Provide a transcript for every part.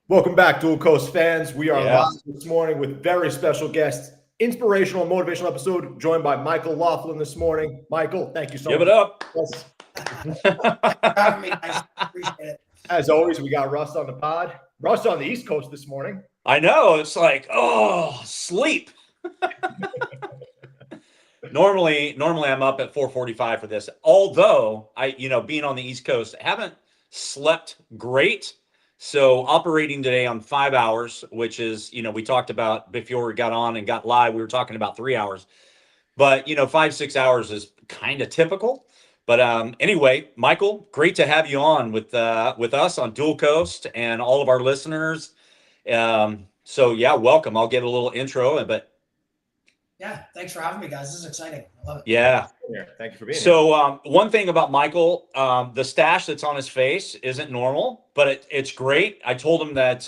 Welcome back, Dual Coast fans. We are Yeah. live this morning with very special guests. Inspirational, motivational episode joined by Michael Laughlin this morning. Michael, thank you so Give much. it up. Having me, guys. Appreciate it. As always, we got Russ on the pod. Russ on the East Coast this morning. I know. It's like, sleep. Normally I'm up at 4:45 for this. Although being on the East Coast, I haven't slept great. So operating today on 5 hours, which is, we talked about before we got on and got live, we were talking about 3 hours. But 5-6 hours is kind of typical. But anyway, Michael, great to have you on with us on Dual Coast and all of our listeners. So yeah, welcome. I'll get a little intro, but Yeah, thanks for having me, guys. This is exciting. I love it. yeah. Thank you for being here. So one thing about Michael, the stash that's on his face isn't normal, but it's great. I told him that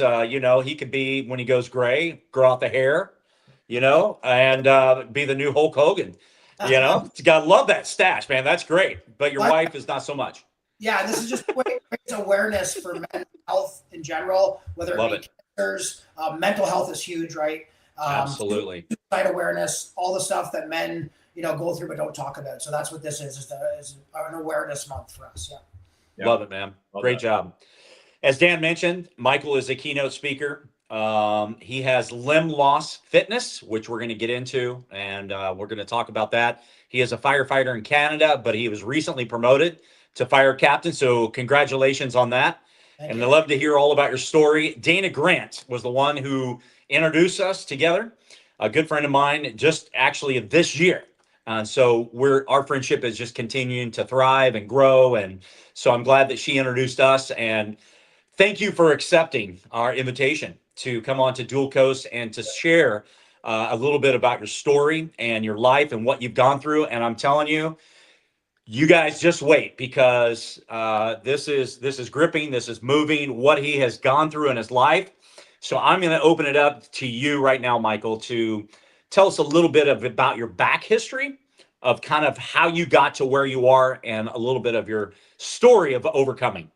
he could be, when he goes gray, grow out the hair, and be the new Hulk Hogan. You gotta love that stash, man. That's great. But your wife is not so much. Yeah, this is just raise awareness for mental health in general, whether Love it be cancers. Mental health is huge, right? Absolutely. Suicide awareness, all the stuff that men go through but don't talk about. So that's what this is an awareness month for us. Yeah. Love it, man. Great job. As Dan mentioned, Michael is a keynote speaker. He has limb loss fitness, which we're going to get into, and we're going to talk about that. He is a firefighter in Canada, but he was recently promoted to fire captain. So congratulations on that. Thank and you. I'd love to hear all about your story. Dana Grant was the one who introduced us together. A good friend of mine, just actually this year. So our friendship is just continuing to thrive and grow. And so I'm glad that she introduced us. And thank you for accepting our invitation to come on to Dual Coast and to share a little bit about your story and your life and what you've gone through. And I'm telling you, you guys just wait, because this is gripping, this is moving, what he has gone through in his life. So I'm going to open it up to you right now, Michael, to tell us a little bit about your back history of kind of how you got to where you are and a little bit of your story of overcoming.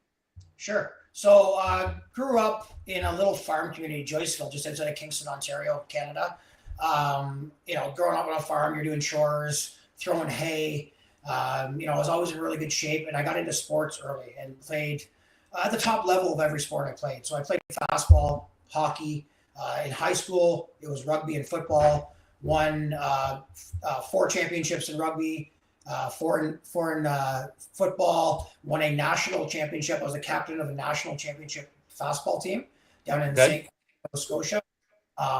Sure. So grew up in a little farm community, Joyceville, just outside of Kingston, Ontario, Canada. Growing up on a farm, you're doing chores, throwing hay. I was always in really good shape, and I got into sports early and played at the top level of every sport I played. So I played fastball, hockey. In high school, it was rugby and football. Won 4 championships in rugby, 4 in football. Won a national championship. I was the captain of a national championship fastball team down in St. Nova Scotia,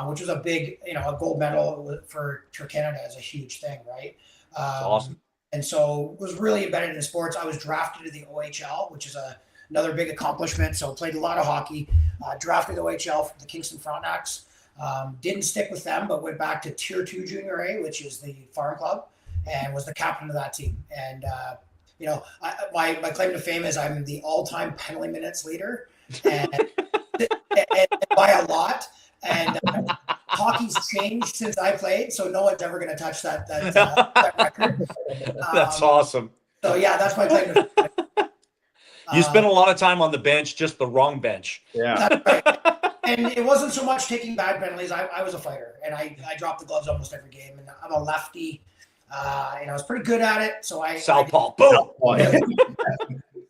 which was a big, a gold medal for Canada is a huge thing, right? That's awesome. And so was really embedded in sports. I was drafted to the OHL, which is another big accomplishment. So played a lot of hockey, drafted the OHL from the Kingston Frontenacs. Didn't stick with them, but went back to Tier 2 Junior A, which is the farm club, and was the captain of that team. And, my claim to fame is I'm the all-time penalty minutes leader, and by a lot. And hockey's changed since I played, so no one's ever going to touch that record. That's awesome. So yeah, that's my claim to fame. You spent a lot of time on the bench, just the wrong bench. Yeah. That's right. And it wasn't so much taking bad penalties. I was a fighter, and I dropped the gloves almost every game. And I'm a lefty, and I was pretty good at it. So Southpaw, boom.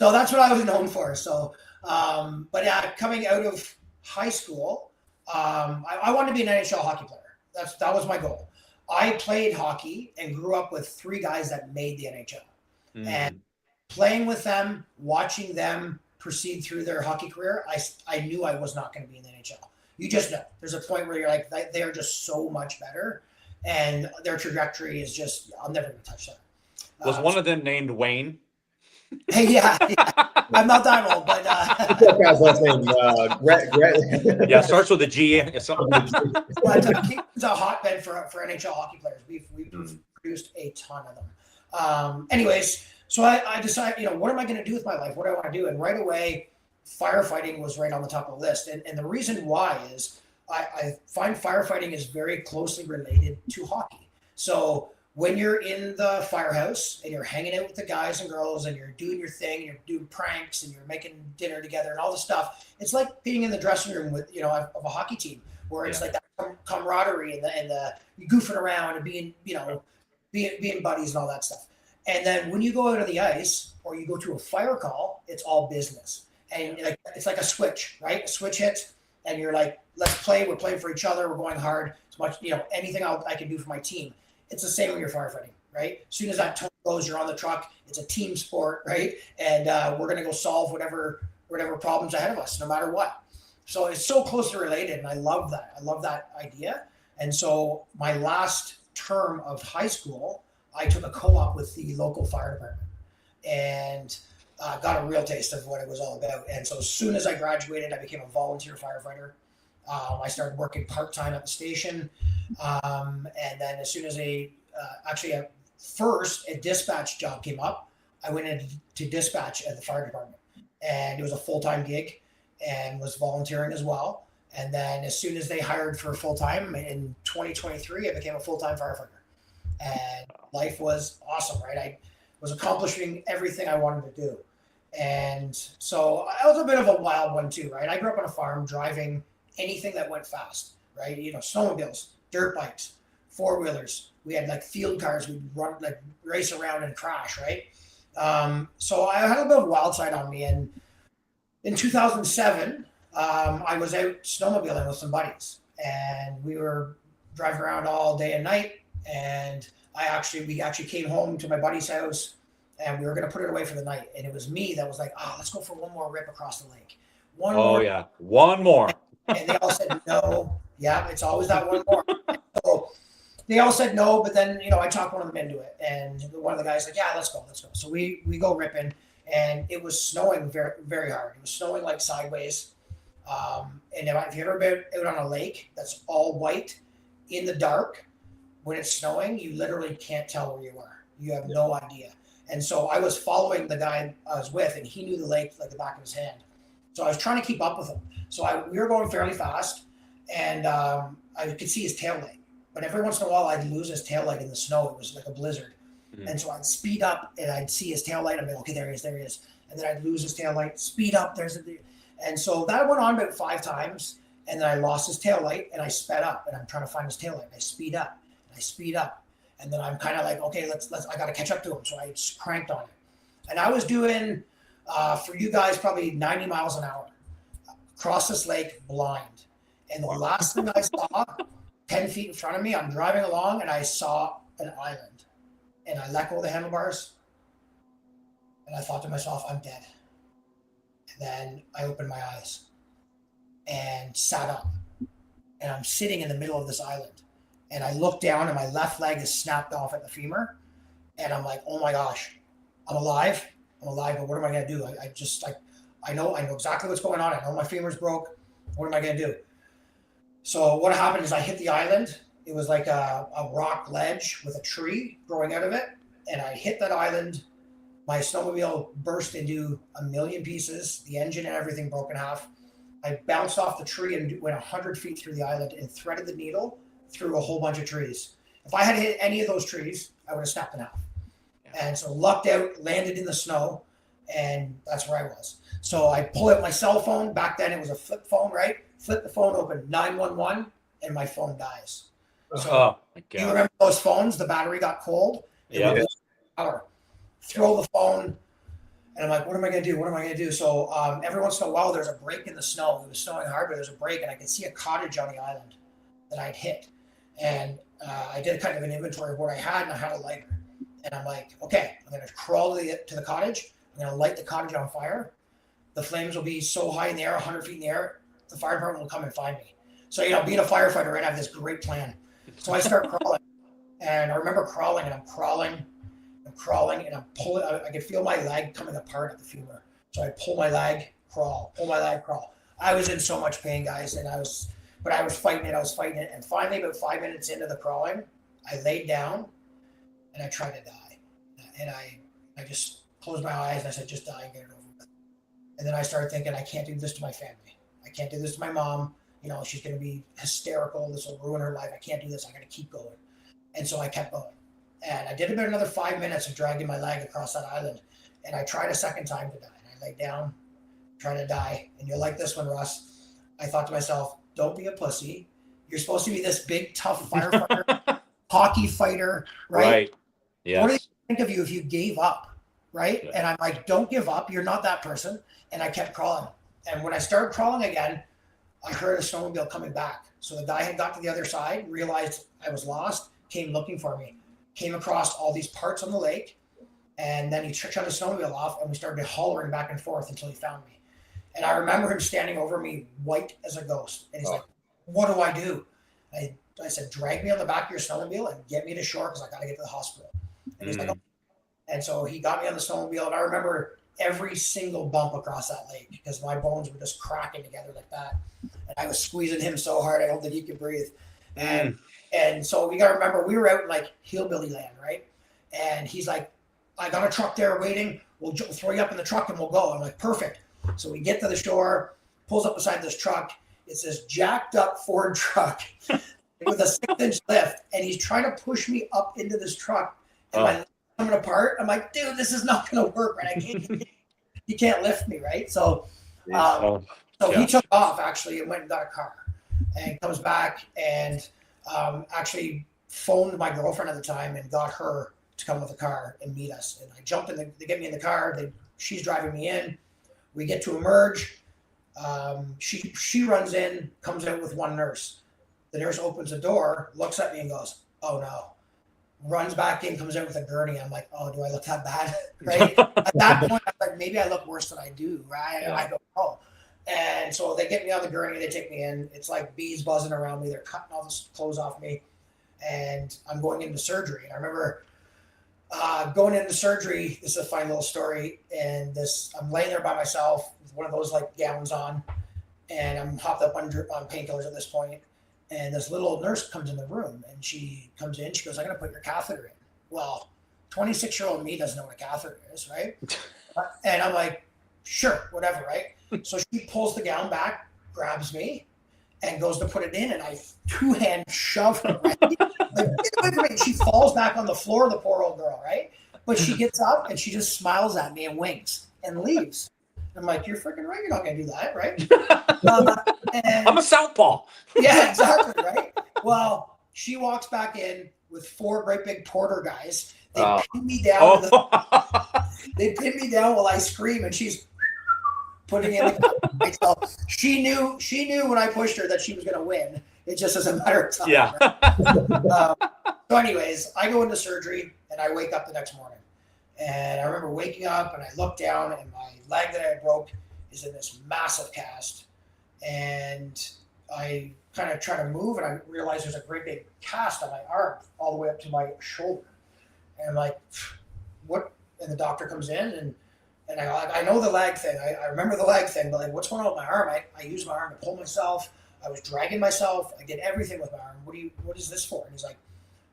So that's what I was known for. So, but yeah, coming out of high school, I wanted to be an NHL hockey player. That was my goal. I played hockey and grew up with 3 guys that made the NHL, and playing with them, watching them proceed through their hockey career, I knew I was not going to be in the NHL. You just know. There's a point where you're like, they are just so much better, and their trajectory is just, I'm never going to touch that. Was one of them named Wayne? Yeah. I'm not that old, but Guy's last name, Yeah, starts with a G. but Kingston's a hotbed for NHL hockey players. We've produced a ton of them. Anyways, so I decided, what am I going to do with my life? What do I want to do? And right away, firefighting was right on the top of the list. And the reason why is I find firefighting is very closely related to hockey. So when you're in the firehouse and you're hanging out with the guys and girls and you're doing your thing, you're doing pranks and you're making dinner together and all the stuff, it's like being in the dressing room with, of a hockey team where it's like that camaraderie and the goofing around and being, being buddies and all that stuff. And then when you go out on the ice or you go to a fire call, it's all business. And it's like a switch, right? A switch hits and you're like, let's play. We're playing for each other. We're going hard. As much, anything I can do for my team. It's the same when you're firefighting, right? As soon as that tone goes, you're on the truck. It's a team sport, right? And we're going to go solve whatever problems ahead of us, no matter what. So it's so closely related, and I love that. I love that idea. And so my last term of high school, I took a co-op with the local fire department and got a real taste of what it was all about. And so as soon as I graduated, I became a volunteer firefighter. I started working part-time at the station. And then as soon as first a dispatch job came up, I went into dispatch at the fire department. And it was a full-time gig and was volunteering as well. And then as soon as they hired for full-time in 2023, I became a full-time firefighter. And life was awesome, right? I was accomplishing everything I wanted to do. And so I was a bit of a wild one too, right? I grew up on a farm driving anything that went fast, right? Snowmobiles, dirt bikes, four-wheelers. We had like field cars. We'd run, like race around and crash, right? So I had a bit of a wild side on me. And in 2007, I was out snowmobiling with some buddies and we were driving around all day and night. And we actually came home to my buddy's house and we were going to put it away for the night. And it was me that was like, let's go for one more rip across the lake. One more. And they all said no. Yeah, it's always that one more. So they all said no, but then, I talked one of them into it. And one of the guys like, yeah, let's go. So we go ripping and it was snowing very, very hard. It was snowing like sideways. And if you've ever been out on a lake that's all white in the dark, when it's snowing, you literally can't tell where you are. You have no idea. And so I was following the guy I was with, and he knew the lake like the back of his hand. So I was trying to keep up with him. So we were going fairly fast, and I could see his tail light. But every once in a while, I'd lose his tail light in the snow. It was like a blizzard. Mm-hmm. And so I'd speed up, and I'd see his tail light. I'd be like, okay, there he is. And then I'd lose his tail light, speed up. And so that went on about 5 times, and then I lost his tail light, and I sped up, and I'm trying to find his tail light. I speed up. And then I'm kind of like, okay, I got to catch up to him. So I just cranked on it. And I was doing, for you guys, probably 90 miles an hour across this lake blind. And the last thing I saw, 10 feet in front of me, I'm driving along and I saw an island. And I let go of the handlebars. And I thought to myself, I'm dead. And then I opened my eyes and sat up. And I'm sitting in the middle of this island. And I look down and my left leg is snapped off at the femur. And I'm like, oh my gosh, I'm alive, but what am I going to do? I know exactly what's going on. I know my femur's broke. What am I going to do? So what happened is I hit the island. It was like a rock ledge with a tree growing out of it. And I hit that island. My snowmobile burst into a million pieces. The engine and everything broke in half. I bounced off the tree and went 100 feet through the island and threaded the needle through a whole bunch of trees. If I had hit any of those trees, I would have snapped in half. Yeah. And so lucked out, landed in the snow, and that's where I was. So I pull out my cell phone. Back then it was a flip phone, right? Flip the phone open, 911, and my phone dies. So my God. You remember those phones? The battery got cold. Yeah. Throw the phone, and I'm like, what am I going to do? So every once in a while, there's a break in the snow. It was snowing hard, but there's a break, and I could see a cottage on the island that I'd hit. And I did kind of an inventory of what I had, and I had a lighter. And I'm like, okay, I'm going to crawl to the cottage. I'm going to light the cottage on fire. The flames will be so high in the air, 100 feet in the air, the fire department will come and find me. So, being a firefighter, right, I have this great plan. So I start crawling. And I remember crawling, and I'm crawling, and I'm pulling. I could feel my leg coming apart at the femur. So I pull my leg, crawl. I was in so much pain, guys, but I was fighting it. And finally, about 5 minutes into the crawling, I laid down and I tried to die. And I just closed my eyes and I said, just die and get it over with. And then I started thinking, I can't do this to my family. I can't do this to my mom. She's going to be hysterical. This will ruin her life. I can't do this. I got to keep going. And so I kept going. And I did about another 5 minutes of dragging my leg across that island. And I tried a second time to die. And I laid down, trying to die. And you're like this one, Russ. I thought to myself, don't be a pussy. You're supposed to be this big, tough firefighter, hockey fighter, right? Right. Yes. What do they think of you if you gave up, right? Yeah. And I'm like, don't give up. You're not that person. And I kept crawling. And when I started crawling again, I heard a snowmobile coming back. So the guy had got to the other side, realized I was lost, came looking for me, came across all these parts on the lake, and then he shut his snowmobile off, and we started hollering back and forth until he found me. And I remember him standing over me, white as a ghost. And he's like, what do I do? I said, drag me on the back of your snowmobile and get me to shore because I got to get to the hospital. And he's like, oh. And so he got me on the snowmobile, and I remember every single bump across that lake because my bones were just cracking together like that. And I was squeezing him so hard I don't think he could breathe. And so we got to remember, we were out in like hillbilly land, right? And he's like, I got a truck there waiting. We'll throw you up in the truck and we'll go. I'm like, perfect. So we get to the shore, pulls up beside this truck. It's this jacked up Ford truck with a 6-inch lift. And he's trying to push me up into this truck. And my legs are coming apart. I'm like, dude, this is not going to work, right? He can't lift me, right? So, he took off actually and went and got a car and comes back and actually phoned my girlfriend at the time and got her to come with a car and meet us. And I jumped in, they get me in the car. She's driving me in. We get to emerge. She runs in, comes out with one nurse. The nurse opens the door, looks at me and goes, oh no. Runs back in, comes out with a gurney. I'm like, oh, do I look that bad? Right? At that point, I'm like, maybe I look worse than I do, right? Yeah. I don't know. And so they get me on the gurney, they take me in. It's like bees buzzing around me. They're cutting all the clothes off me. And I'm going into surgery. And I remember going into surgery, this is a funny little story. And I'm laying there by myself with one of those like gowns on. And I'm hopped up on painkillers at this point. And this little nurse comes in the room and she comes in, she goes, I'm going to put your catheter in. Well, 26-year-old me doesn't know what a catheter is, right? And I'm like, sure, whatever, right? So she pulls the gown back, grabs me, and goes to put it in, and I two-hand shove her, right? Like, she falls back on the floor, the poor old girl, right? But she gets up and she just smiles at me and winks and leaves. I'm like, you're freaking right. You're not going to do that, right? I'm a southpaw. Yeah, exactly, right? Well, she walks back in with 4 great big porter guys. They pin me down. They pin me down while I scream, and she's putting in the so she knew when I pushed her that she was going to win. It just is a matter of time. Yeah. Right? So anyways, I go into surgery, and I wake up the next morning. And I remember waking up and I looked down and my leg that I broke is in this massive cast. And I kind of try to move and I realize there's a great big cast on my arm all the way up to my shoulder. And I'm like, what? And the doctor comes in and I know the leg thing. I remember the leg thing, but like, what's going on with my arm? I use my arm to pull myself. I was dragging myself. I did everything with my arm. What is this for? And he's like,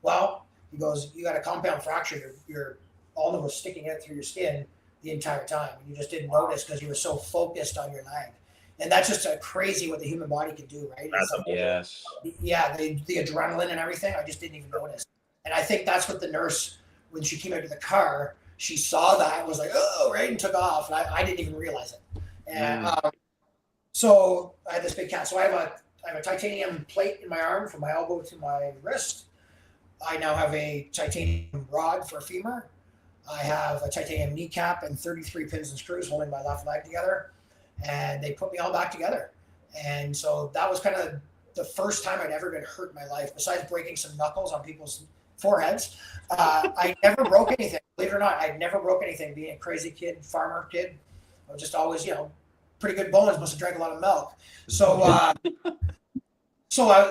well, he goes, you got a compound fracture. Your ulna was sticking out through your skin the entire time. You just didn't notice because you were so focused on your leg. And that's just crazy what the human body can do, right? Yes. Yeah, the adrenaline and everything, I just didn't even notice. And I think that's what the nurse, when she came out to the car, she saw that and was like, oh, right, and took off. And I didn't even realize it. And so I had this big cast. So I have a titanium plate in my arm from my elbow to my wrist. I now have a titanium rod for a femur. I have a titanium kneecap and 33 pins and screws holding my left leg together. And they put me all back together. And so that was kind of the first time I'd ever been hurt in my life, besides breaking some knuckles on people's foreheads. I never broke anything. Believe it or not, I never broke anything being a crazy kid, farmer kid. I was just always, pretty good bones, must have drank a lot of milk. So,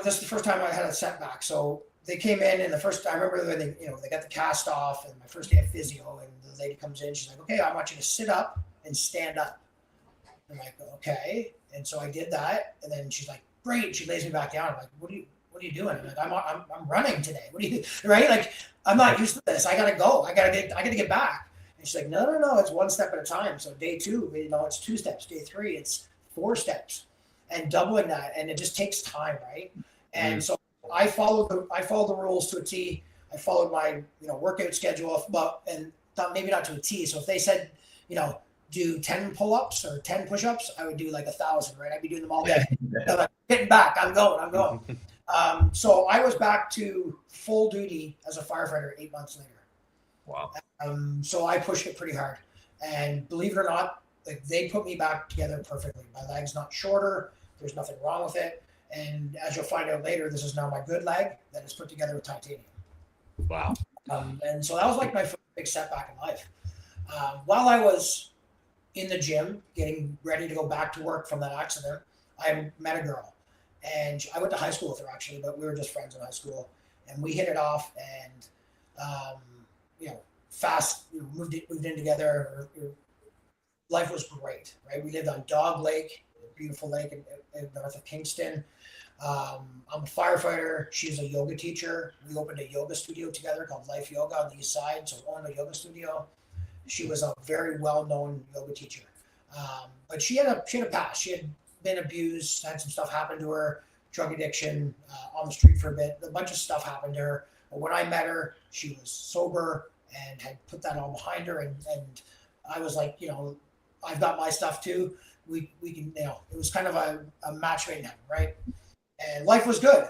this is the first time I had a setback. So they came in, and I remember when they got the cast off, and my first day of physio, and the lady comes in, she's like, okay, I want you to sit up and stand up. I'm like, okay. And so I did that, and then she's like, great. She lays me back down. I'm like, what are you doing? I'm like, I'm running today. What do you, right? Like, I'm not used to this. I gotta go. I gotta get back. And she's like, no, it's one step at a time. So day 2, it's 2 steps. Day 3, it's 4 steps, and doubling that. And it just takes time, right? And so I followed the rules to a T. I followed my, workout schedule, and thought maybe not to a T. So if they said, do 10 pull-ups or 10 push-ups, I would do like 1,000, right? I'd be doing them all day. So like, getting back, I'm going. So I was back to full duty as a firefighter 8 months later. Wow. So I pushed it pretty hard, and believe it or not, like, they put me back together perfectly. My leg's not shorter. There's nothing wrong with it. And as you'll find out later, this is now my good leg that is put together with titanium. Wow. And so that was like my first big setback in life. While I was in the gym, getting ready to go back to work from that accident, I met a girl, and I went to high school with her actually, but we were just friends in high school, and we hit it off, and fast moved in together. Life was great, right? We lived on Dog Lake, a beautiful lake in north of Kingston. I'm a firefighter. She's a yoga teacher. We opened a yoga studio together called Life Yoga on the east side, so we owned a yoga studio. She was a very well-known yoga teacher, but she had a past. She had been abused, had some stuff happen to her, drug addiction, on the street for a bit. A bunch of stuff happened to her. But when I met her, she was sober and had put that all behind her. And I was like, I've got my stuff too. We can, it was kind of a match made in heaven, right? And life was good.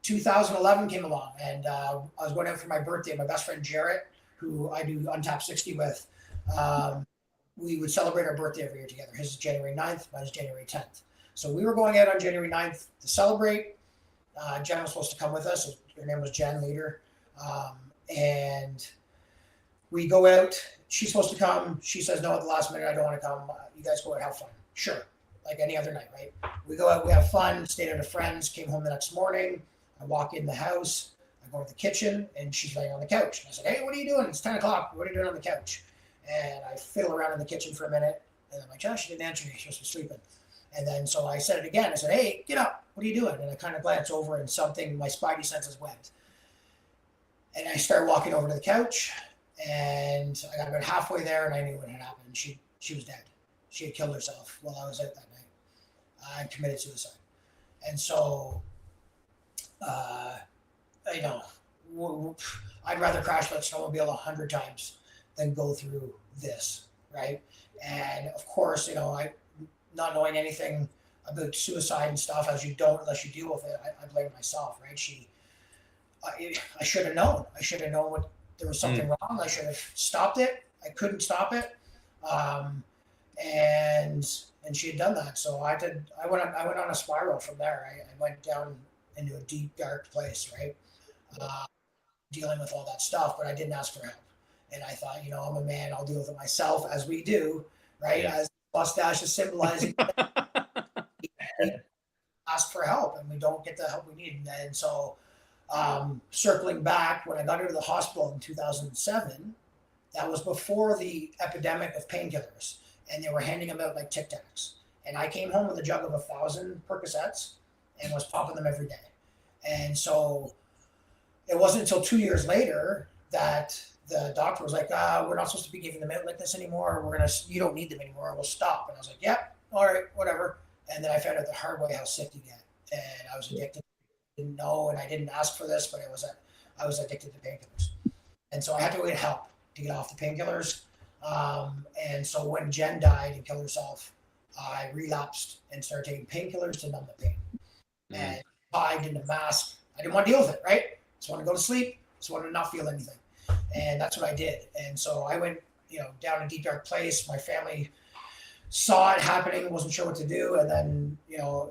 2011 came along, and I was going out for my birthday. My best friend Jarrett, who I do Untapped 60 with, we would celebrate our birthday every year together. His is January 9th, mine is January 10th. So we were going out on January 9th to celebrate. Jen was supposed to come with us. Her name was Jen Leader. And we go out. She's supposed to come. She says, no, at the last minute, I don't want to come. You guys go out, have fun. Sure. Like any other night, right? We go out, we have fun, stayed at a friend's, came home the next morning. I walk in the house. I go to the kitchen, and she's laying on the couch. And I said, hey, what are you doing? It's 10 o'clock. What are you doing on the couch? And I fiddle around in the kitchen for a minute. And I'm like, Josh, she didn't answer me. She must be sleeping. And then so I said it again. I said, hey, get up. What are you doing? And I kind of glance over, and something, my spidey senses went. And I started walking over to the couch, and I got about halfway there, and I knew what had happened. She was dead. She had killed herself while I was out that night. I committed suicide. And so, I'd rather crash that snowmobile 100 times than go through this, right? And of course, I not knowing anything about suicide and stuff, as you don't unless you deal with it, I blame myself, right? I should have known. I should have known what there was something wrong. I should have stopped it. I couldn't stop it, and she had done that. So I went on a spiral from there. I went down into a deep, dark place, right? Dealing with all that stuff, but I didn't ask for help. And I thought, I'm a man. I'll deal with it myself, as we do, right? Yeah. As mustache is symbolizing. Ask for help, and we don't get the help we need. And so, circling back, when I got into the hospital in 2007, that was before the epidemic of painkillers, and they were handing them out like Tic Tacs. And I came home with a jug of 1,000 Percocets and was popping them every day. And so it wasn't until 2 years later that the doctor was like, we're not supposed to be giving them out like this anymore. You don't need them anymore. We'll stop. And I was like, yep, all right, whatever. And then I found out the hard way how sick you get. And I was addicted. I didn't know, and I didn't ask for this, but I was addicted to painkillers. And so I had to go get help to get off the painkillers. And so when Jen died and killed herself, I relapsed and started taking painkillers to numb the pain. And I didn't mask. I didn't want to deal with it, right? Just want to go to sleep. Just wanted to not feel anything. And that's what I did. And so I went, down a deep, dark place. My family saw it happening, wasn't sure what to do. And then,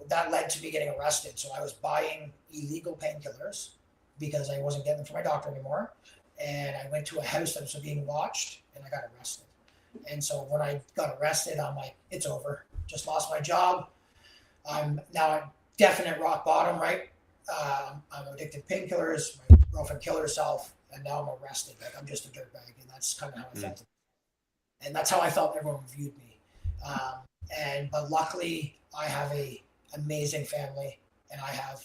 that led to me getting arrested. So I was buying illegal painkillers because I wasn't getting them from my doctor anymore. And I went to a house that was being watched, and I got arrested. And so when I got arrested, I'm like, it's over. Just lost my job. I'm now at definite rock bottom, right? I'm addicted to painkillers. My girlfriend killed herself, and now I'm arrested. Like, I'm just a dirtbag, and that's kind of how I felt. And that's how I felt everyone viewed me. But luckily, I have a amazing family, and I have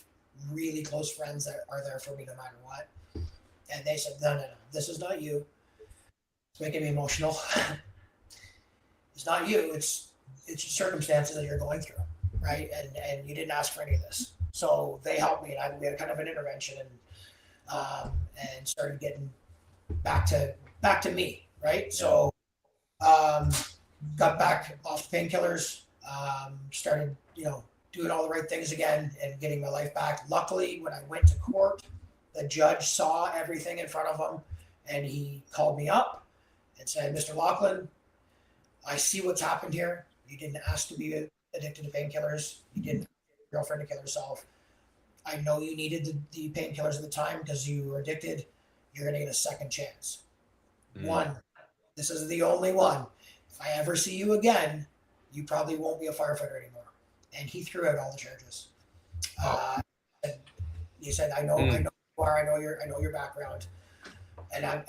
really close friends that are there for me no matter what. And they said, no, this is not you. It's making me emotional. It's not you. It's circumstances that you're going through, right? And you didn't ask for any of this. So they helped me, and we had kind of an intervention. and started getting back to me, right? So got back off painkillers, started, doing all the right things again and getting my life back. Luckily, when I went to court, the judge saw everything in front of him and he called me up and said, Mr. Laughlin, I see what's happened here. You didn't ask to be addicted to painkillers. You didn't ask your girlfriend to kill herself. I know you needed the painkillers at the time because you were addicted. You're going to get a second chance. One, this is the only one. If I ever see you again, you probably won't be a firefighter anymore. And he threw out all the charges. He said, I know who you are. I know your background, and I'm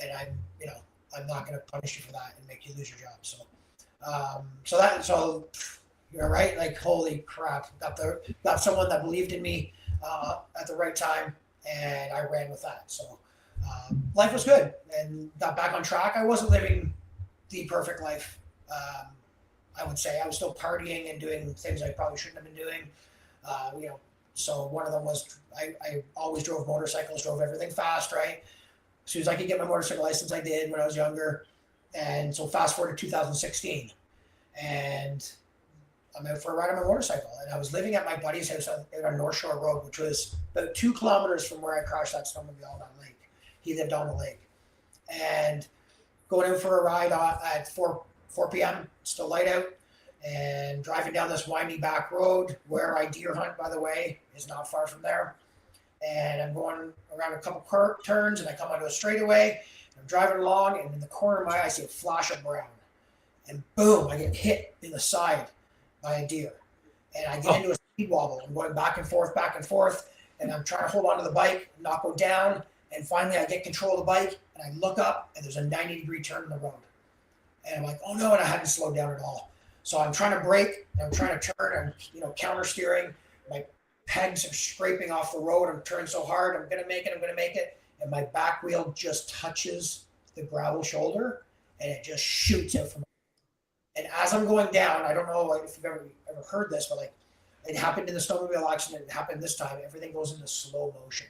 not going to punish you for that and make you lose your job. So you're right. Like, holy crap, got someone that believed in me at the right time, and I ran with that. So life was good and got back on track. I wasn't living the perfect life. I would say I was still partying and doing things I probably shouldn't have been doing. So one of them was I always drove motorcycles, drove everything fast, right? As soon as I could get my motorcycle license, I did when I was younger. And so fast forward to 2016, and I'm out for a ride on my motorcycle. And I was living at my buddy's house on North Shore Road, which was about 2 kilometers from where I crashed that snowmobile on that lake. He lived on the lake. And going out for a ride at 4 p.m., still light out, and driving down this windy back road where I deer hunt, by the way, is not far from there. And I'm going around a couple turns, and I come onto a straightaway. I'm driving along, and in the corner of my eye, I see a flash of brown. And boom, I get hit in the side by a deer. And I get into a speed wobble. I'm going back and forth, and I'm trying to hold onto the bike, not go down. And finally, I get control of the bike, and I look up, and there's a 90-degree turn in the road. And I'm like, oh no, and I hadn't slowed down at all. So I'm trying to brake, and I'm trying to turn, I'm counter steering. My pegs are scraping off the road. I'm turning so hard, I'm gonna make it. And my back wheel just touches the gravel shoulder, and it just shoots out from. And as I'm going down, I don't know if you've ever heard this, but it happened in the snowmobile accident. It happened this time. Everything goes into slow motion.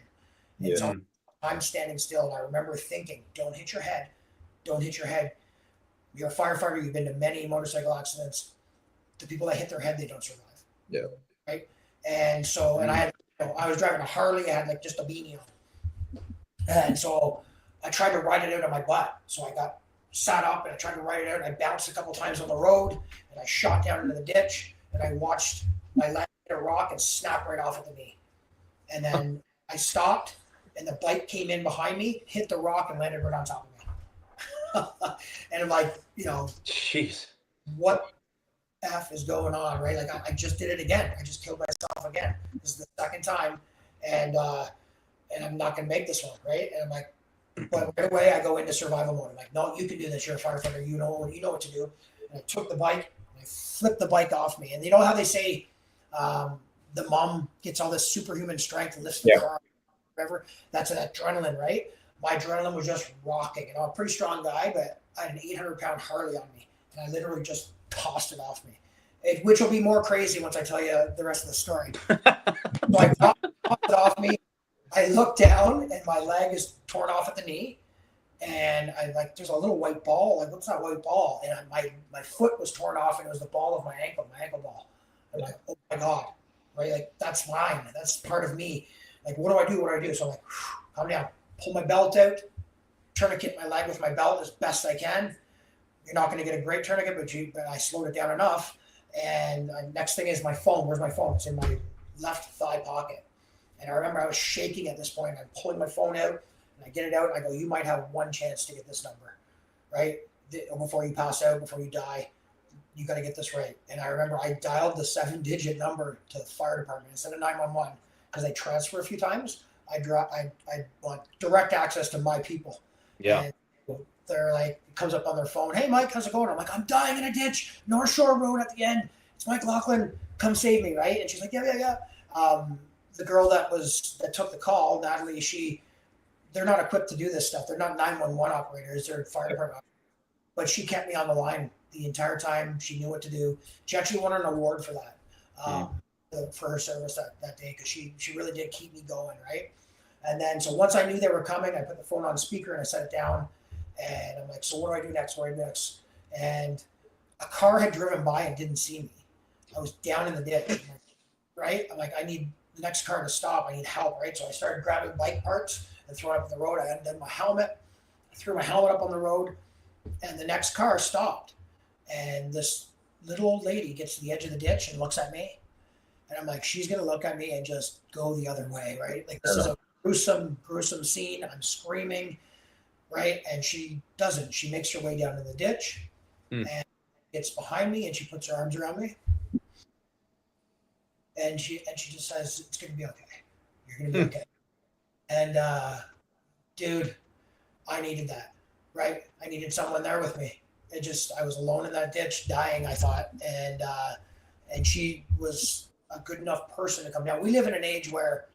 And so I'm standing still, and I remember thinking, "Don't hit your head. Don't hit your head. You're a firefighter. You've been to many motorcycle accidents. The people that hit their head, they don't survive." Yeah. Right. And so, and I was driving a Harley. I had just a beanie on, and so I tried to ride it out of my butt. So I got sat up and I tried to ride it out. And I bounced a couple times on the road, and I shot down into the ditch. And I watched my leg hit a rock and snap right off at the knee. And then I stopped, and the bike came in behind me, hit the rock, and landed right on top of me. And I'm like, jeez, what F is going on, right? Like I just did it again. I just killed myself again. This is the second time, and I'm not gonna make this one, right? And I'm like, but right away I go into survival mode. I'm like, no, you can do this. You're a firefighter. You know what to do. And I took the bike, and I flipped the bike off me. And you know how they say the mom gets all this superhuman strength and lifts the car, whatever. That's an adrenaline, right? My adrenaline was just rocking. And I'm a pretty strong guy, but I had an 800-pound Harley on me, and I literally just tossed it off me, which will be more crazy once I tell you the rest of the story. So I tossed it off me. I looked down, and my leg is torn off at the knee, and there's a little white ball. Like, what's that white ball? And my foot was torn off, and it was the ball of my ankle ball. I'm like, oh my God, right? Like, that's mine. That's part of me. Like, what do I do? So I'm like, calm down. Pull my belt out, tourniquet my leg with my belt as best I can. You're not going to get a great tourniquet, but I slowed it down enough. And next thing is my phone. Where's my phone? It's in my left thigh pocket. And I remember I was shaking at this point. I'm pulling my phone out, and I get it out, and I go, you might have one chance to get this number, right? Before you pass out, before you die, you got to get this right. And I remember I dialed the 7-digit number to the fire department instead of 911 because they transfer a few times. I want direct access to my people. Yeah. And they're like, it comes up on their phone. Hey, Mike, how's it going? I'm like, I'm dying in a ditch, North Shore Road at the end. It's Michael Laughlin. Come save me, right? And she's like, yeah. The girl that took the call, Natalie, they're not equipped to do this stuff. They're not 911 operators. They're fire department. But she kept me on the line the entire time. She knew what to do. She actually won an award for that, for her service that day, because she really did keep me going, right? And then, so once I knew they were coming, I put the phone on speaker and I set it down. And I'm like, so what do I do next? What do I do next? And a car had driven by and didn't see me. I was down in the ditch, right? I'm like, I need the next car to stop. I need help, right? So I started grabbing bike parts and throwing up on the road. I undid my helmet. I threw my helmet up on the road, and the next car stopped. And this little old lady gets to the edge of the ditch and looks at me. And I'm like, she's going to look at me and just go the other way, right? Like, this is a gruesome scene. I'm screaming, right? And she doesn't. She makes her way down in the ditch and gets behind me, and she puts her arms around me. And she just says, it's going to be okay. You're going to be okay. And, dude, I needed that, right? I needed someone there with me. I was alone in that ditch, dying, I thought. And she was a good enough person to come down. We live in an age where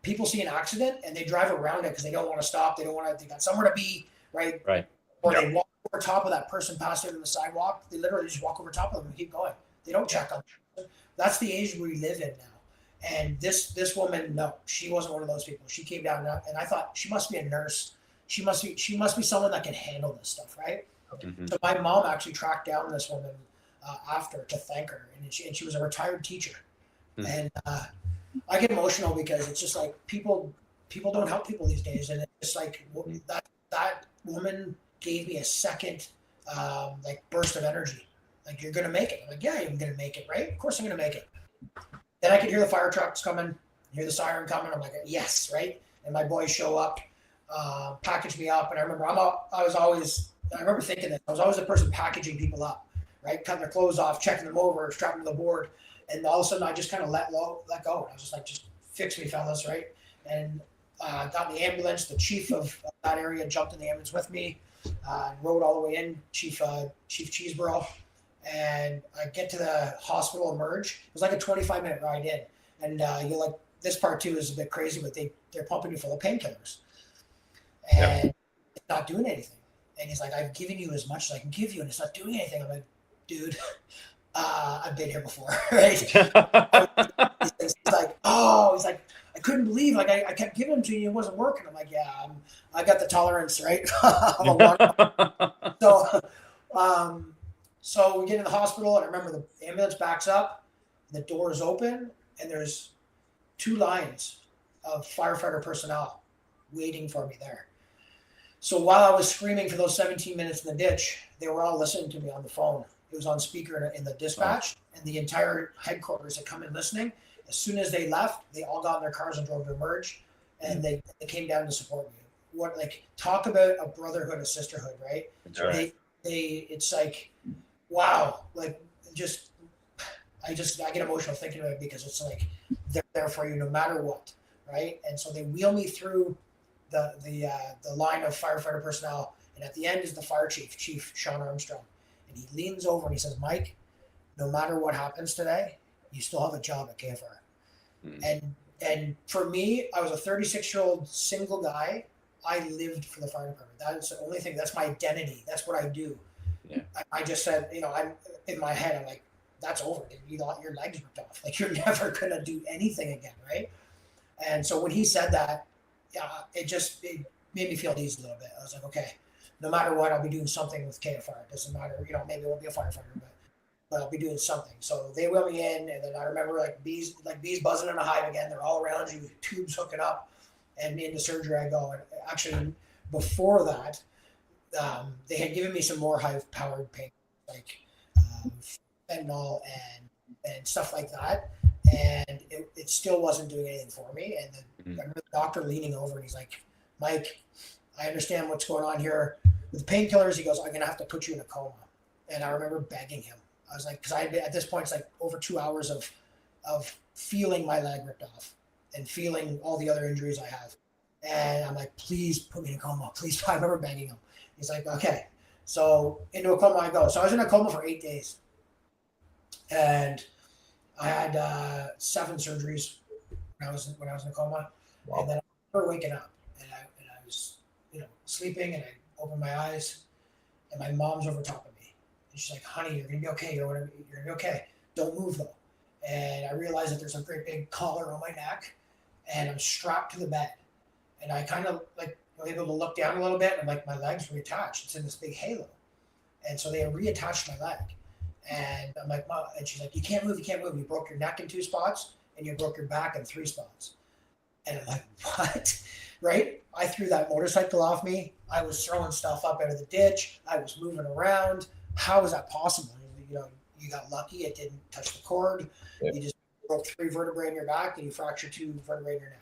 people see an accident and they drive around it because they don't want to stop. They got somewhere to be, right? Right. Or they walk over top of that person passing on the sidewalk. They literally just walk over top of them and keep going. They don't check on them. That's the age we live in now. And this woman, no, she wasn't one of those people. She came down and I thought, she must be a nurse. She must be someone that can handle this stuff, right? Mm-hmm. So my mom actually tracked down this woman after to thank her, and she was a retired teacher. Mm-hmm. And I get emotional because it's just like people don't help people these days, and it's just like that woman gave me a second like burst of energy. Like, you're gonna make it. I'm like, yeah, I'm gonna make it, right? Of course I'm gonna make it. Then I could hear the fire trucks coming, hear the siren coming. I'm like, yes, right? And my boys show up, package me up, and I remember I remember thinking that I was always the person packaging people up, right? Cutting their clothes off, checking them over, strapping them to the board, and all of a sudden I just kind of let go. And I was just like, just fix me, fellas, right? And got in the ambulance. The chief of that area jumped in the ambulance with me, rode all the way in, Chief Cheeseborough, and I get to the hospital, emerge. It was like a 25-minute ride in, and you're like, this part too is a bit crazy, but they're pumping you full of painkillers, and it's not doing anything. And he's like, I've given you as much as I can give you, and it's not doing anything. I'm like, dude, I've been here before, right? He's like, I couldn't believe, like, I kept giving them to you, it wasn't working. I'm like, yeah, I got the tolerance, right? So we get in the hospital, and I remember the ambulance backs up, the door is open, and there's 2 lines of firefighter personnel waiting for me there. So while I was screaming for those 17 minutes in the ditch, they were all listening to me on the phone. It was on speaker in the dispatch, and the entire headquarters had come in listening. As soon as they left, they all got in their cars and drove to Emerge, and they came down to support me. Talk about a brotherhood, a sisterhood, right? That's right. It's like, wow, like, I get emotional thinking about it, because it's like, they're there for you no matter what, right? And so they wheel me through the line of firefighter personnel, and at the end is the fire chief Sean Armstrong, and he leans over and he says, Mike, no matter what happens today, you still have a job at KFR. And for me, I was a 36-year-old single guy. I lived for the fire department. That's the only thing. That's my identity. That's what I do. Yeah. I just said, I'm in my head, I'm like, that's over, dude. You got your legs ripped off. Like, you're never gonna do anything again, right? And so when he said that, it made me feel easy a little bit. I was like, okay, no matter what, I'll be doing something with KFR. It doesn't matter, maybe I won't be a firefighter, but I'll be doing something. So they wheel me in, and then I remember like bees buzzing in a hive again. They're all around you, tubes hooking up, and into surgery I go. And actually, before that, they had given me some more hive-powered pain, like fentanyl and stuff like that. And it still wasn't doing anything for me. And I remember the doctor leaning over, and he's like, Mike, I understand what's going on here with painkillers. He goes, I'm going to have to put you in a coma. And I remember begging him. I was like, because at this point, it's like over 2 hours of feeling my leg ripped off and feeling all the other injuries I have. And I'm like, please put me in a coma. Please. I remember begging him. He's like, okay. So into a coma I go. So I was in a coma for 8 days. And I had 7 surgeries when I was in a coma. Wow. And then I remember waking up, and I was sleeping, and I opened my eyes, and my mom's over top of me, and she's like, honey, you're gonna be okay, you're gonna be okay, don't move though. And I realized that there's a great big collar on my neck, and I'm strapped to the bed, And I kind of like was able to look down a little bit, and I'm like, my leg's reattached. It's in this big halo. And so they reattached my leg. And I'm like, Mom, and she's like, you can't move. You broke your neck in 2 spots, and you broke your back in 3 spots. And I'm like, what? Right? I threw that motorcycle off me. I was throwing stuff up out of the ditch. I was moving around. How is that possible? You know, you got lucky. It didn't touch the cord. Yeah. You just broke 3 vertebrae in your back, and you fractured 2 vertebrae in your neck.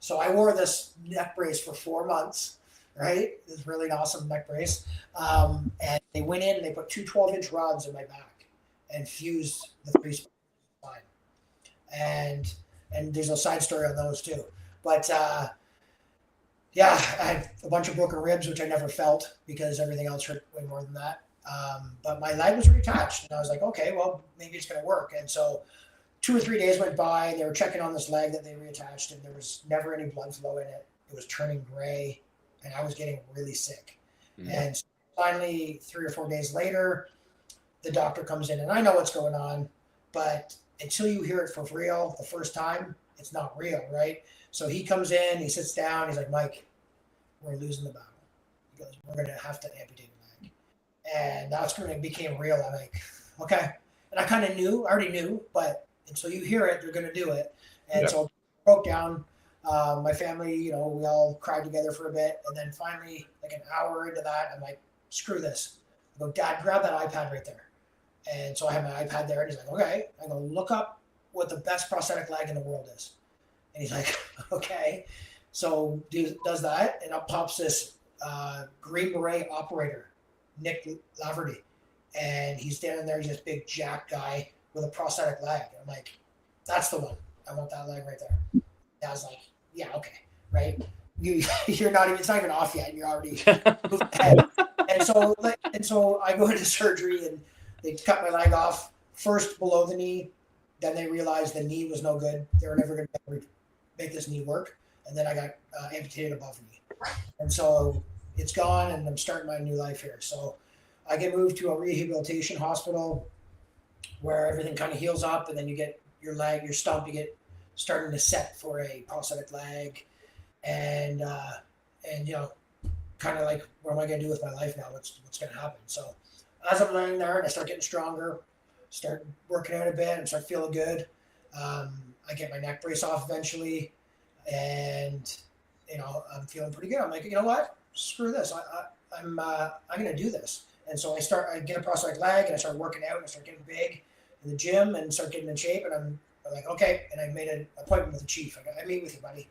So I wore this neck brace for 4 months, right? This really awesome neck brace. And they went in and they put 2 12-inch rods in my back and fused the 3 spine. And there's a side story on those too. But yeah, I had a bunch of broken ribs, which I never felt because everything else hurt way more than that. But my leg was reattached, and I was like, okay, well, maybe it's going to work. And so 2 or 3 days went by. They were checking on this leg that they reattached, and there was never any blood flow in it. It was turning gray, and I was getting really sick. Mm-hmm. And so finally, 3 or 4 days later, the doctor comes in, and I know what's going on, but until you hear it for real the first time, it's not real, right? So he comes in, he sits down, he's like, Mike, we're losing the battle. He goes, we're going to have to amputate the leg. And that's when it became real. I'm like, okay. And I kind of knew, I already knew, but until you hear it, they're going to do it. And so I broke down. My family, you know, we all cried together for a bit. And then finally, like an hour into that, I'm like, screw this. I go, Dad, grab that iPad right there. And so I have my iPad there, and he's like, okay. I go, look up what the best prosthetic leg in the world is. And he's like, okay. So does that, and up pops this Green Beret operator, Nick Laverty. And he's standing there, he's this big jack guy with a prosthetic leg. I'm like, that's the one. I want that leg right there. And I was like, yeah, okay, right? You're not even, it's not even off yet, and you're already moving ahead. And so I go into surgery, and they cut my leg off first below the knee. Then they realized the knee was no good. They were never going to make this knee work. And then I got amputated above the knee. And so it's gone, and I'm starting my new life here. So I get moved to a rehabilitation hospital where everything kind of heals up, and then you get your leg, your stump, you get starting to set for a prosthetic leg. And you know, kind of like, what am I going to do with my life now? What's going to happen? So as I'm laying there and I start getting stronger, start working out a bit and start feeling good, I get my neck brace off eventually, and you know, I'm feeling pretty good. I'm like, you know what? Screw this. I'm going to do this. And so I get a prosthetic leg, and I start working out, and I start getting big in the gym and start getting in shape. And I'm like, okay. And I made an appointment with the chief. I meet with you, buddy.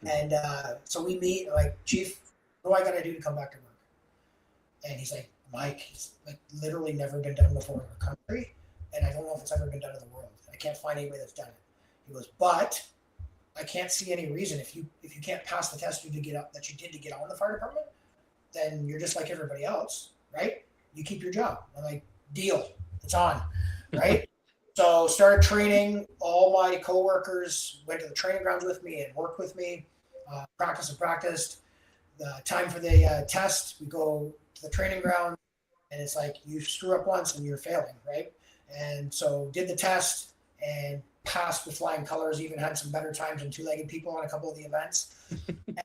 And so we meet. I'm like, Chief, what do I got to do to come back to work? And he's like, Mike, it's like literally never been done before in our country, and I don't know if it's ever been done in the world. I can't find anybody that's done it. He goes, but I can't see any reason if you can't pass the test you did to get on the fire department, then you're just like everybody else, right? You keep your job. I'm like, deal, it's on, right? So started training. All my coworkers went to the training grounds with me and worked with me, practiced. The time for the test, we go to the training ground, and it's like, you screw up once and you're failing, right? And so did the test and passed with flying colors, even had some better times than 2-legged people on a couple of the events,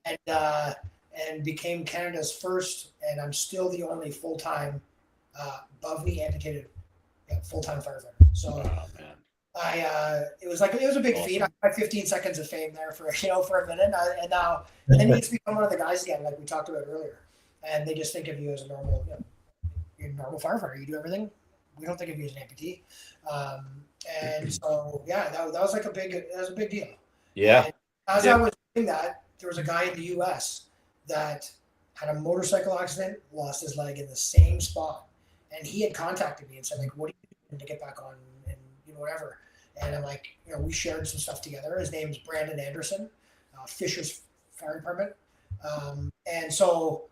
and became Canada's first, and I'm still the only full-time above knee amputated full-time firefighter. So it was a big feat. I had 15 seconds of fame there for a minute, and then you just become one of the guys again, like we talked about earlier, and they just think of you as a normal, you're a normal firefighter. You do everything. We don't think of you as an amputee. And so, yeah, that was a big deal. Yeah. And as I was doing that, there was a guy in the U.S. that had a motorcycle accident, lost his leg in the same spot. And he had contacted me and said, like, what are you doing to get back on, and whatever. And I'm like, we shared some stuff together. His name's Brandon Anderson, Fisher's Fire Department. And so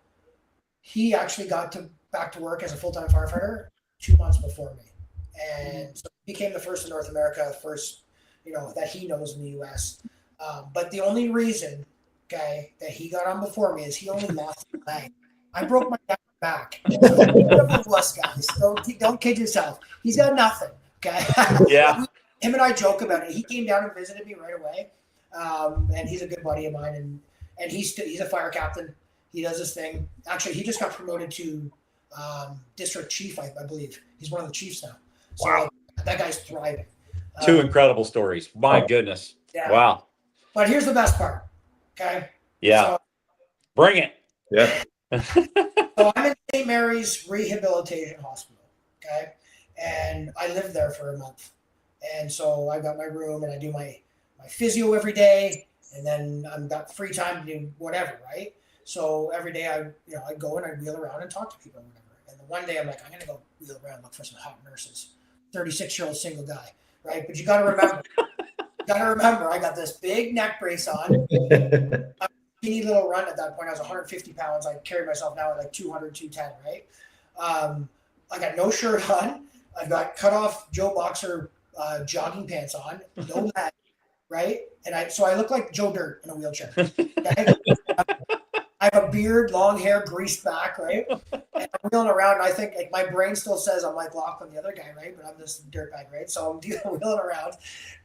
he actually got back to work as a full-time firefighter 2 months before me. And so he became the first in North America, that he knows in the U.S. But the only reason, that he got on before me is he only lost his leg. I broke my back. Guys, don't kid yourself. He's got nothing. Okay. Yeah. Him and I joke about it. He came down and visited me right away. And he's a good buddy of mine, and he's a fire captain. He does his thing. Actually, he just got promoted to district chief, I believe. He's one of the chiefs now. So Wow. that guy's thriving. Two incredible stories. My goodness. Yeah. Wow. But here's the best part. Okay. Yeah. So, bring it. Yeah. so I'm in St. Mary's Rehabilitation Hospital. Okay. And I lived there for a month. And so I got my room and I do my physio every day. And then I've got free time to do whatever, right? So every day I go and I wheel around and talk to people or whatever. And the one day I'm like, I'm gonna go wheel around, look for some hot nurses. 36-year-old single guy, right? But you gotta remember, I got this big neck brace on. I'm skinny little run at that point. I was 150 pounds. I carry myself now at like 200, 210, right? I got no shirt on. I've got cut off Joe Boxer jogging pants on, no leg, right? And I look like Joe Dirt in a wheelchair. Okay? I have a beard, long hair, greased back, right? And I'm wheeling around, and I think like my brain still says I'm Michael Laughlin, the other guy, right? But I'm this dirtbag, right? So I'm wheeling around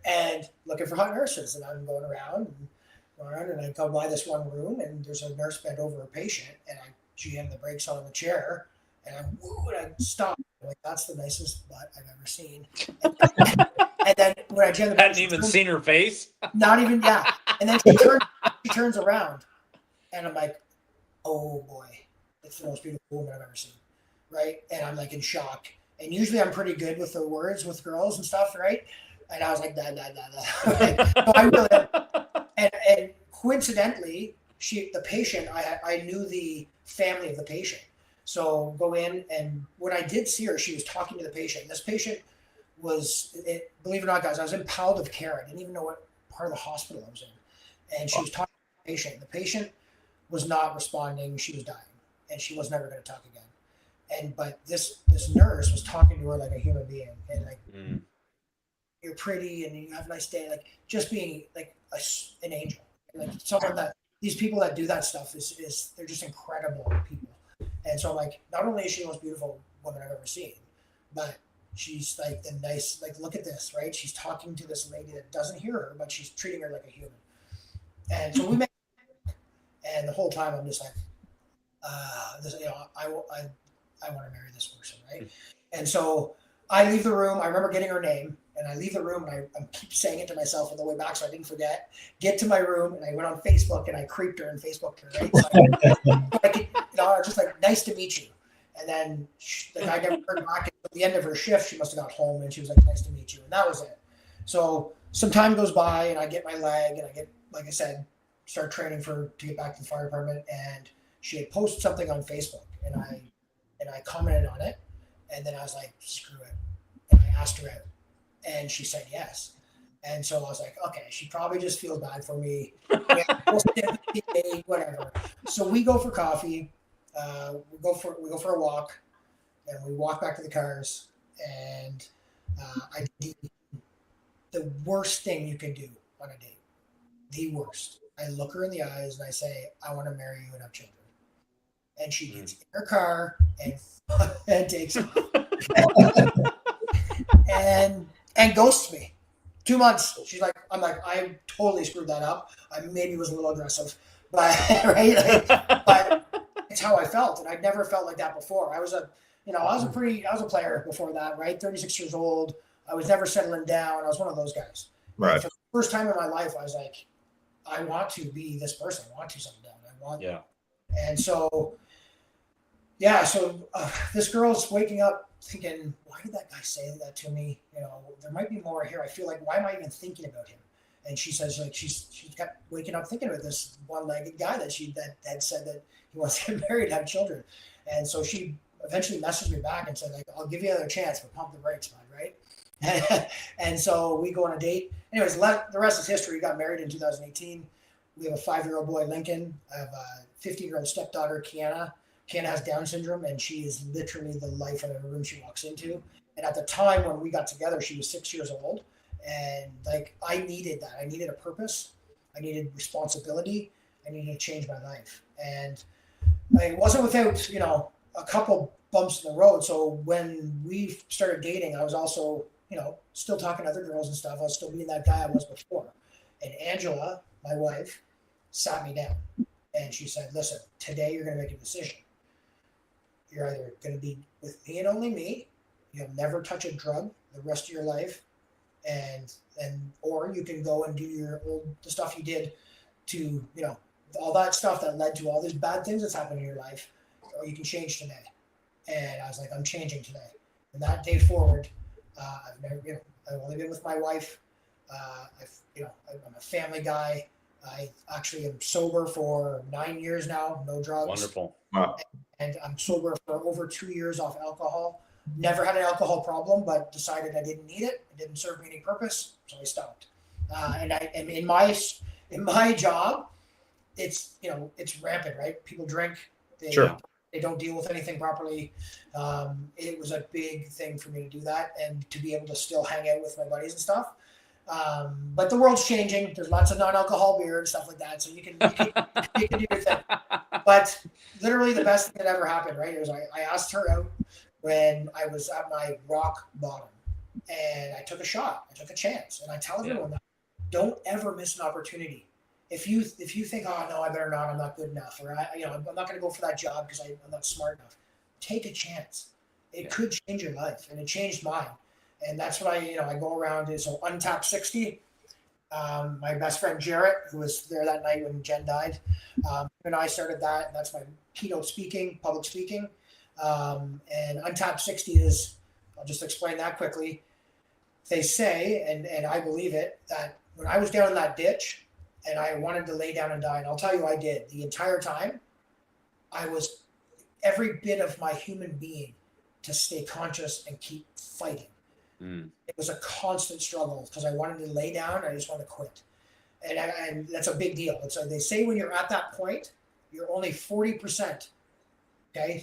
and looking for hot nurses, and I'm going around, and I go by this one room, and there's a nurse bent over a patient, and I jam the brakes on the chair, and I stop. I'm like, that's the nicest butt I've ever seen. And then when I jam the brakes, Hadn't even seen her face. not even, yeah. And then she turns around, and I'm like, oh boy, it's the most beautiful woman I've ever seen, right? And I'm like in shock. And usually I'm pretty good with the words with girls and stuff, right? And I was like, da. Right? So I really, and coincidentally, the patient, I knew the family of the patient. So go in, and when I did see her, she was talking to the patient. This patient believe it or not, guys, I was in palliative care. I didn't even know what part of the hospital I was in. And she was talking to the patient. The patient was not responding. She was dying, and she was never going to talk again. But this nurse was talking to her like a human being, and like, you're pretty, and you have a nice day, like just being like an angel. Like someone that these people that do that stuff is they're just incredible people. And so like, not only is she the most beautiful woman I've ever seen, but she's like the nice, like, look at this, right? She's talking to this lady that doesn't hear her, but she's treating her like a human. And so we met. And the whole time I'm just like, I want to marry this person, right? And so I leave the room. I remember getting her name, and I leave the room, and I keep saying it to myself on the way back so I didn't forget. Get to my room, and I went on Facebook, and I creeped her and Facebooked her, right? So I was just like, nice to meet you. And then I never heard back. At the end of her shift, she must have got home, and she was like, nice to meet you. And that was it. So some time goes by, and I get my leg, and I get, like I said, start training to get back to the fire department, and she had posted something on Facebook, and I commented on it, and then I was like, screw it, and I asked her out, and she said yes. And so I was like, okay, she probably just feels bad for me. Whatever. So we go for coffee, we go for a walk, and we walk back to the cars, and I did the worst thing you can do on a date. The worst. I look her in the eyes and I say, I want to marry you and have children. And she gets in her car and takes it. and ghosts me. 2 months. She's like, I'm like, I totally screwed that up. I maybe was a little aggressive, but right? But it's how I felt. And I'd never felt like that before. I was a player before that, right? 36 years old. I was never settling down. I was one of those guys. Right. And for the first time in my life, I was like, I want to be this person. I want to settle down. Yeah. And so, yeah. So this girl's waking up thinking, why did that guy say that to me? There might be more here. I feel like, why am I even thinking about him? And she says, like, she's kept waking up thinking about this one-legged guy that had said that he wants to get married and have children. And so she eventually messaged me back and said, like, I'll give you another chance, but pump the brakes, bud, right? And so we go on a date. Anyways, the rest is history. We got married in 2018. We have a 5-year-old boy, Lincoln. I have a 15-year-old stepdaughter, Kiana. Kiana has Down syndrome, and she is literally the life of every room she walks into. And at the time when we got together, she was 6 years old. And like, I needed that. I needed a purpose. I needed responsibility. I needed to change my life. And it wasn't without, a couple bumps in the road. So when we started dating, I was also, still talking to other girls and stuff. I was still being that guy I was before. And Angela, my wife, sat me down and she said, listen, today you're going to make a decision. You're either going to be with me and only me. You'll never touch a drug the rest of your life. Or you can go and do the stuff you did to, all that stuff that led to all these bad things that's happened in your life, or you can change today. And I was like, I'm changing today. And that day forward, I've only been with my wife. I'm a family guy. I actually am sober for 9 years now, no drugs. Wonderful. Wow. And I'm sober for over 2 years off alcohol. Never had an alcohol problem, but decided I didn't need it. It didn't serve me any purpose, so I stopped. And in my job, it's rampant, right? People drink. They don't deal with anything properly. It was a big thing for me to do that and to be able to still hang out with my buddies and stuff. But the world's changing. There's lots of non-alcohol beer and stuff like that, so you can do your thing. But literally, the best thing that ever happened, right? It was I asked her out when I was at my rock bottom, and I took a shot. I took a chance, and I tell everyone that don't ever miss an opportunity. If you think, oh no, I better not, I'm not good enough, or I'm not going to go for that job because I'm not smart enough. Take a chance. It could change your life, and it changed mine. And that's what I go around is so Untapped 60. My best friend Jarrett, who was there that night when Jen died, and I started that. And that's my keynote speaking, public speaking. And Untapped 60 is, I'll just explain that quickly. They say, and I believe it, that when I was down in that ditch and I wanted to lay down and die, and I'll tell you I did, the entire time, I was every bit of my human being to stay conscious and keep fighting. It was a constant struggle because I wanted to lay down. I just wanted to quit. And that's a big deal. It's like they say when you're at that point, you're only 40%,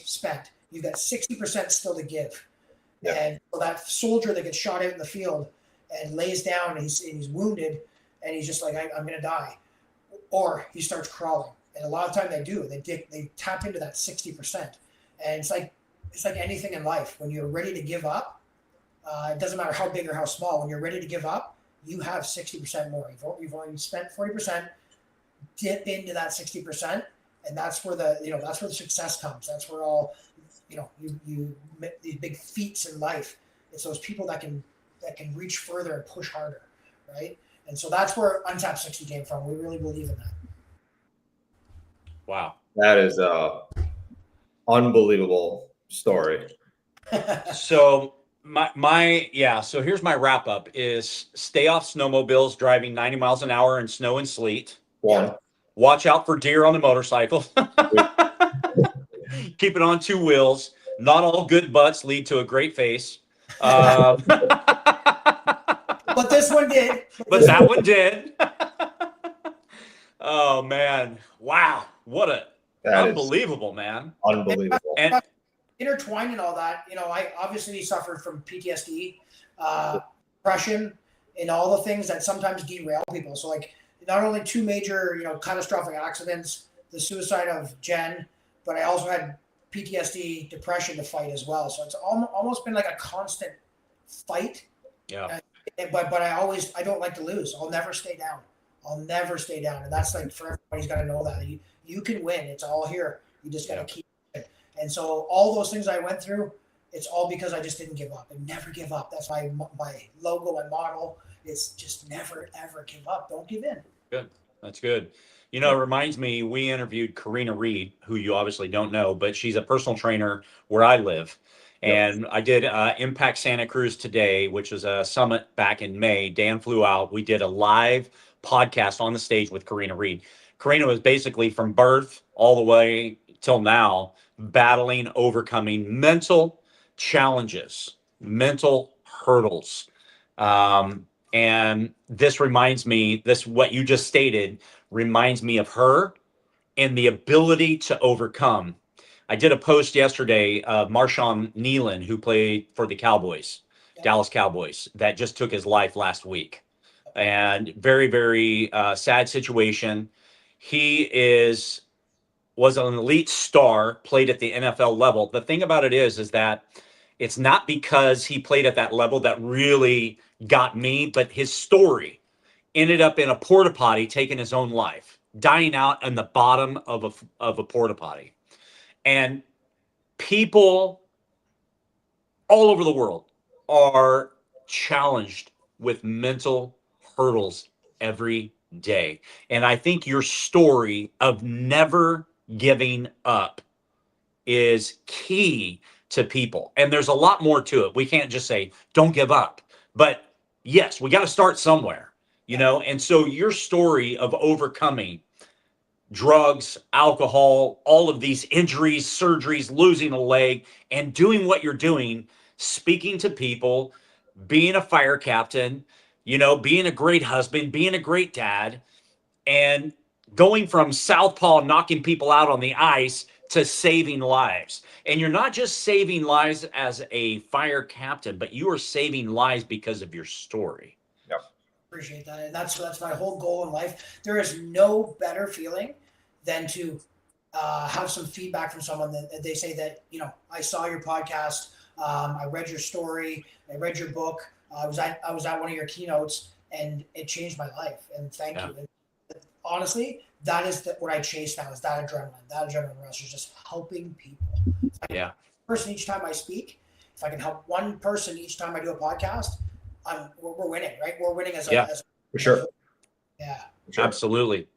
spent. You've got 60% still to give. Yeah. And so that soldier that gets shot out in the field and lays down and he's wounded and he's just like, I'm going to die. Or he starts crawling. And a lot of time they do. They tap into that 60%. And it's like anything in life. When you're ready to give up, it doesn't matter how big or how small. When you're ready to give up, you have 60% more. You've already spent 40%. Dip into that 60%, and that's where the success comes. That's where all you these big feats in life. It's those people that can reach further and push harder, right? And so that's where Untapped 60 came from. We really believe in that. Wow, that is unbelievable story. So. So here's my wrap up is stay off snowmobiles driving 90 miles an hour in snow and sleet. Watch out for deer on the motorcycle. Keep it on two wheels. Not all good butts lead to a great face. But this one did. But that one did. Oh man. Wow. That unbelievable, man. Unbelievable. And intertwined in all that, I obviously suffered from PTSD, depression, and all the things that sometimes derail people. So like not only two major, catastrophic accidents, the suicide of Jen, but I also had PTSD, depression to fight as well. So it's almost been like a constant fight. Yeah. But I don't like to lose. I'll never stay down. And that's like for everybody's got to know that you can win. It's all here. You just got to keep. And so all those things I went through, it's all because I just didn't give up and never give up. That's my logo and model. It's just never, ever give up. Don't give in. Good. That's good. It reminds me, we interviewed Karina Reed, who you obviously don't know, but she's a personal trainer where I live. And I did Impact Santa Cruz today, which was a summit back in May. Dan flew out. We did a live podcast on the stage with Karina Reed. Karina was basically from birth all the way till now, battling, overcoming mental challenges, mental hurdles. And this reminds me, what you just stated reminds me of her and the ability to overcome. I did a post yesterday of Marshawn Nealon, who played for the Cowboys, Dallas Cowboys, that just took his life last week. And very, very sad situation. He was an elite star, played at the NFL level. The thing about it is that it's not because he played at that level that really got me, but his story ended up in a porta potty taking his own life, dying out in the bottom of a porta potty. And people all over the world are challenged with mental hurdles every day. And I think your story of never giving up is key to people. And there's a lot more to it. We can't just say, don't give up. But yes, we got to start somewhere, you know? And so your story of overcoming drugs, alcohol, all of these injuries, surgeries, losing a leg, and doing what you're doing, speaking to people, being a fire captain, you know, being a great husband, being a great dad, and going from southpaw knocking people out on the ice to saving lives. And you're not just saving lives as a fire captain, but you are saving lives because of your story. Yep. Appreciate that. And that's my whole goal in life. There is no better feeling than to have some feedback from someone that they say that, you know, I saw your podcast, I read your story, I read your book, I was at one of your keynotes, and it changed my life. And thank you. And honestly, that is what I chase now, is that adrenaline rush is just helping people. Yeah. Person each time I speak, if I can help one person each time I do a podcast, we're winning, right? We're winning as a for sure. Yeah. For sure. Absolutely.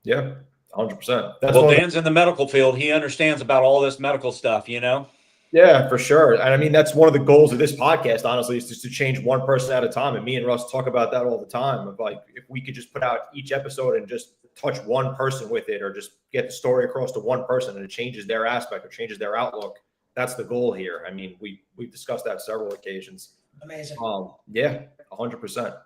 Yeah. 100%. Well, Dan's in the medical field. He understands about all this medical stuff, you know? Yeah, for sure. And I mean, that's one of the goals of this podcast, honestly, is just to change one person at a time. And me and Russ talk about that all the time. Of like, if we could just put out each episode and just touch one person with it, or just get the story across to one person and it changes their aspect or changes their outlook, that's the goal here. I mean, we've discussed that several occasions. Amazing. Yeah, 100%.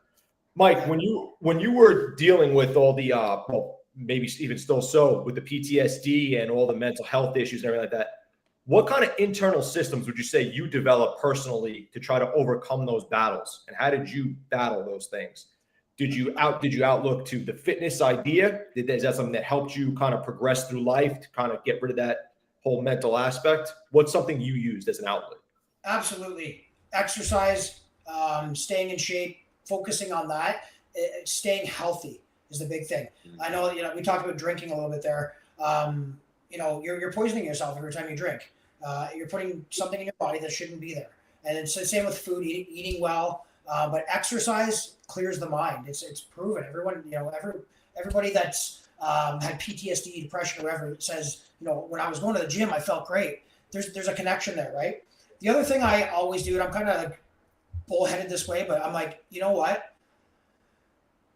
Mike, when you were dealing with all the well, maybe even still so, with the PTSD and all the mental health issues and everything like that, what kind of internal systems would you say you developed personally to try to overcome those battles? And how did you battle those things? Did you outlook to the fitness idea? Is that something that helped you kind of progress through life to kind of get rid of that whole mental aspect? What's something you used as an outlet? Absolutely. Exercise, staying in shape, focusing on that, staying healthy is the big thing. I know, you know, we talked about drinking a little bit there. You know, you're poisoning yourself every time you drink. You're putting something in your body that shouldn't be there. And it's the same with food, eating well. But exercise clears the mind. It's proven. Everyone, you know, everybody that's had PTSD, depression, or whatever, says, you know, when I was going to the gym, I felt great. There's a connection there, right? The other thing I always do, and I'm kind of like bullheaded this way, but I'm like, you know what?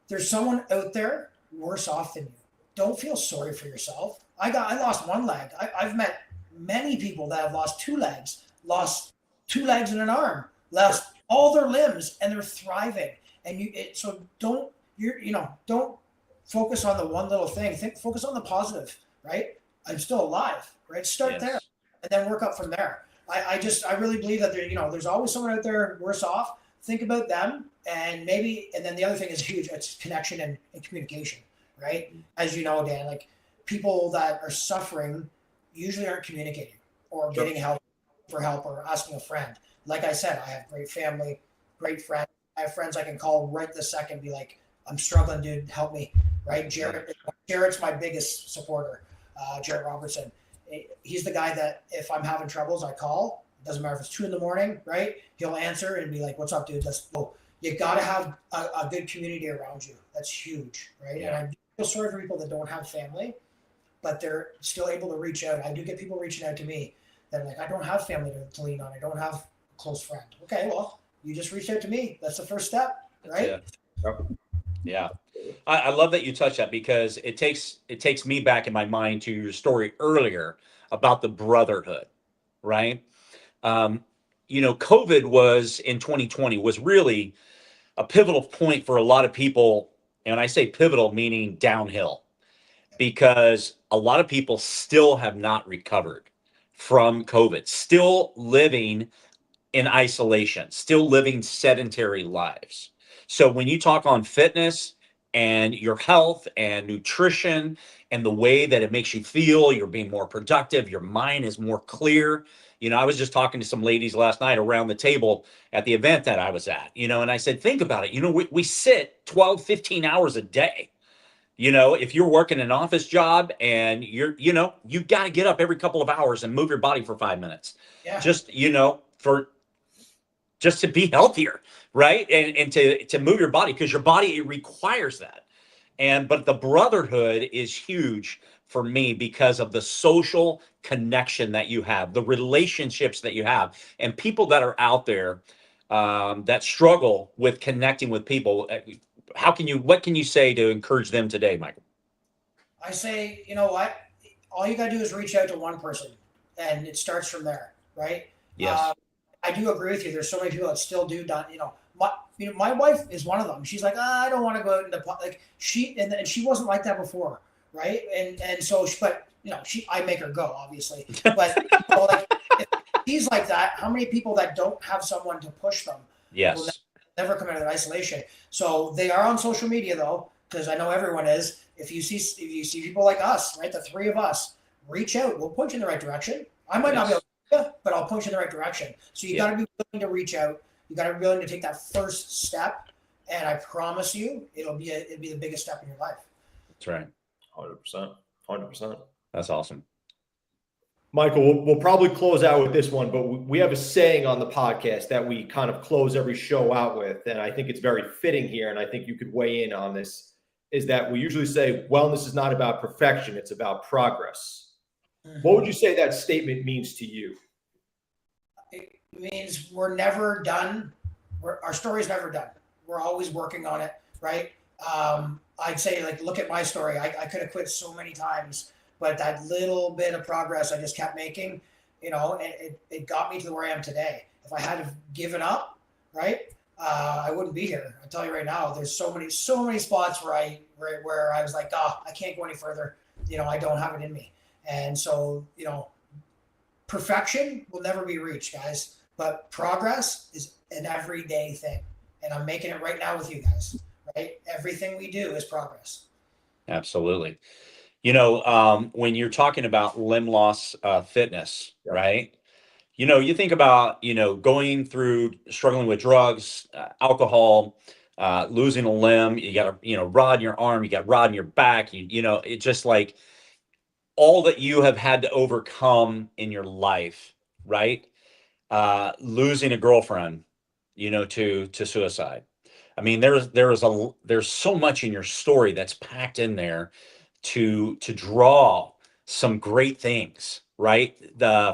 There's someone out there worse off than you. Don't feel sorry for yourself. I lost one leg. I've met many people that have lost two legs and an arm, lost all their limbs, and they're thriving. And so don't focus on the one little thing. Focus on the positive, right? I'm still alive, right? Start there, and then work up from there. I really believe that there's always someone out there worse off. Think about them, and then the other thing is huge. It's connection and communication, right? As you know, Dan, like people that are suffering usually aren't communicating or getting help or asking a friend. Like I said, I have great family, great friends. I have friends I can call right this second, be like, I'm struggling, dude, help me, right? Jarrett's my biggest supporter, Jarrett Robertson. He's the guy that if I'm having troubles, I call. It doesn't matter if it's 2 a.m, right? He'll answer and be like, what's up, dude? You got to have a good community around you. That's huge, right? Yeah. And I feel sorry for people that don't have family, but they're still able to reach out. I do get people reaching out to me that are like, I don't have family to lean on. I don't have a close friend. Okay, well, you just reached out to me. That's the first step, right? Yeah. I love that you touched that, because it takes me back in my mind to your story earlier about the brotherhood, right? COVID was in 2020 was really a pivotal point for a lot of people. And I say pivotal, meaning downhill, because a lot of people still have not recovered from COVID, still living in isolation, still living sedentary lives. So when you talk on fitness and your health and nutrition and the way that it makes you feel, you're being more productive, your mind is more clear, I was just talking to some ladies last night around the table at the event that I was at, and I said, think about it. We sit 12, 15 hours a day. If you're working an office job and you got to get up every couple of hours and move your body for 5 minutes, Yeah. just, just to be healthier, right? And to move your body, because your body, it requires that. But the brotherhood is huge for me because of the social connection that you have, the relationships that you have, and people that are out there that struggle with connecting with people. What can you say to encourage them today, Michael? I say, you know what? All you got to do is reach out to one person, and it starts from there, right? Yes. I do agree with you. There's so many people that still do not, my wife is one of them. She's like, I don't want to go into like and she wasn't like that before, right? And so, I make her go, obviously, but like, if she's like that, how many people that don't have someone to push them? Yes. Will never come out of that isolation. So they are on social media though, because I know everyone is. If you see people like us, right, the three of us, reach out. We'll point you in the right direction. I might not be able to, but I'll point you in the right direction. So you got to be willing to reach out. You got to be willing to take that first step, and I promise you, it'll be the biggest step in your life. That's right. 100%. That's awesome. Michael, we'll probably close out with this one, but we have a saying on the podcast that we kind of close every show out with, and I think it's very fitting here, and I think you could weigh in on this, is that we usually say wellness is not about perfection, it's about progress. Mm-hmm. What would you say that statement means to you? It means we're never done. Our story's never done. We're always working on it, right? I'd say, like, look at my story. I could have quit so many times, but that little bit of progress I just kept making, it got me to where I am today. If I had given up, right, I wouldn't be here. I tell you right now, there's so many spots where I was like, I can't go any further. I don't have it in me. And so, perfection will never be reached, guys, but progress is an everyday thing. And I'm making it right now with you guys, right? Everything we do is progress. Absolutely. When you're talking about limb loss fitness, right? You think about, going through struggling with drugs, alcohol, losing a limb, you got a, rod in your arm, you got rod in your back, it's just like all that you have had to overcome in your life, right? Losing a girlfriend, to suicide. I mean, there's so much in your story that's packed in there to draw some great things, right?